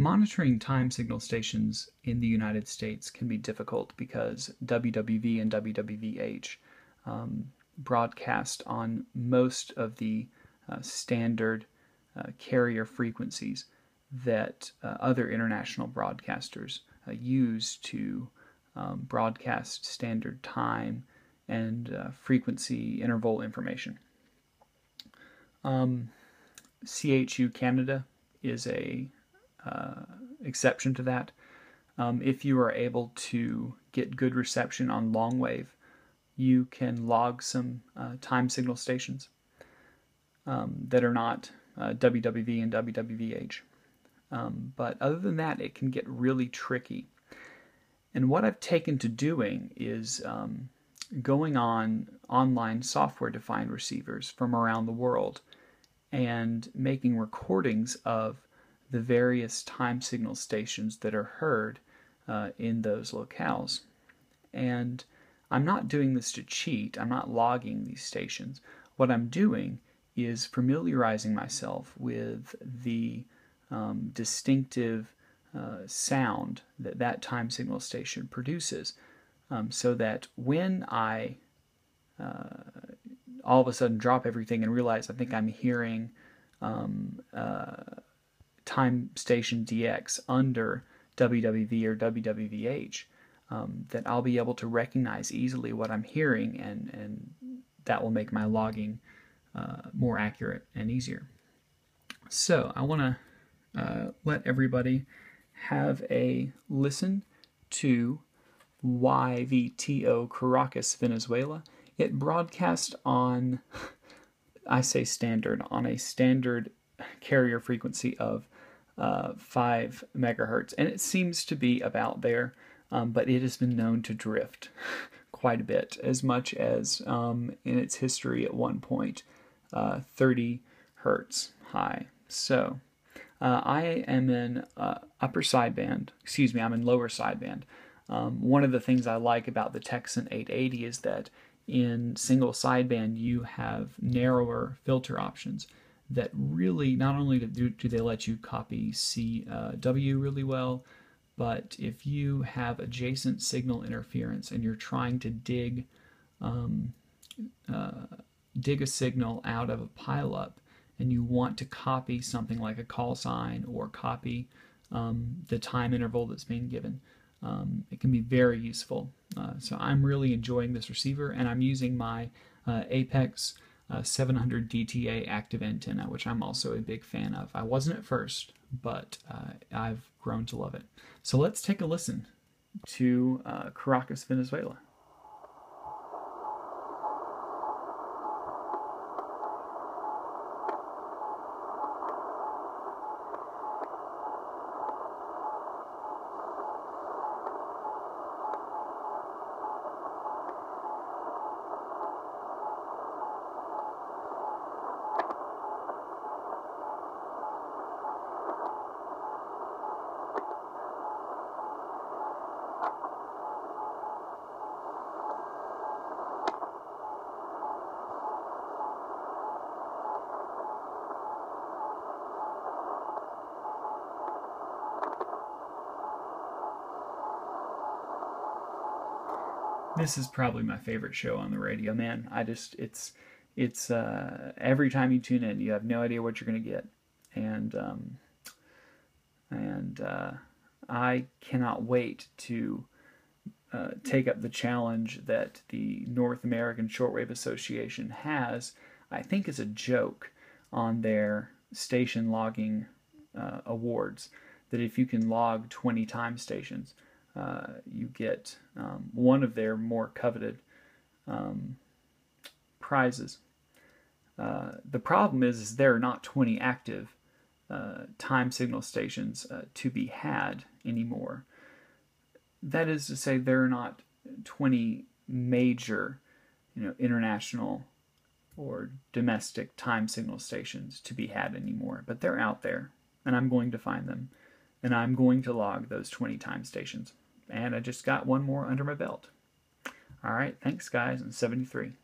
Monitoring time signal stations in the United States can be difficult because WWV and WWVH broadcast on most of the standard carrier frequencies that other international broadcasters use to broadcast standard time and frequency interval information. CHU Canada is a exception to that. If you are able to get good reception on long wave, you can log some time signal stations that are not WWV and WWVH. But other than that, it can get really tricky. And what I've taken to doing is going on online software-defined receivers from around the world and making recordings of the various time signal stations that are heard in those locales. And I'm not doing this to cheat. I'm not logging these stations. What I'm doing is familiarizing myself with the distinctive sound that that time signal station produces, so that when I all of a sudden drop everything and realize I think I'm hearing time station DX under WWV or WWVH, that I'll be able to recognize easily what I'm hearing, and that will make my logging more accurate and easier. So I want to let everybody have a listen to YVTO Caracas, Venezuela. It broadcast on, I say standard, on a standard carrier frequency of 5 megahertz, and it seems to be about there, but it has been known to drift quite a bit, as much as in its history at one point 30 hertz high. So I am in upper sideband, excuse me, I'm in lower sideband. One of the things I like about the Texan 880 is that in single sideband you have narrower filter options that really, not only do they let you copy CW really well, but if you have adjacent signal interference and you're trying to dig a signal out of a pileup, and you want to copy something like a call sign or copy the time interval that's being given, it can be very useful. So I'm really enjoying this receiver, and I'm using my Apex 700 DTA active antenna, which I'm also a big fan of. I wasn't at first, but I've grown to love it. So let's take a listen to Caracas, Venezuela. This is probably my favorite show on the radio, man. It's every time you tune in, you have no idea what you're going to get, and I cannot wait to take up the challenge that the North American Shortwave Association has, I think, as a joke on their station logging awards, that if you can log 20 time stations, you get one of their more coveted prizes. The problem is there are not 20 active time signal stations to be had anymore. That is to say, there are not 20 major, international or domestic time signal stations to be had anymore, but they're out there, and I'm going to find them, and I'm going to log those 20 time stations. And I just got one more under my belt. All right, thanks guys, and 73.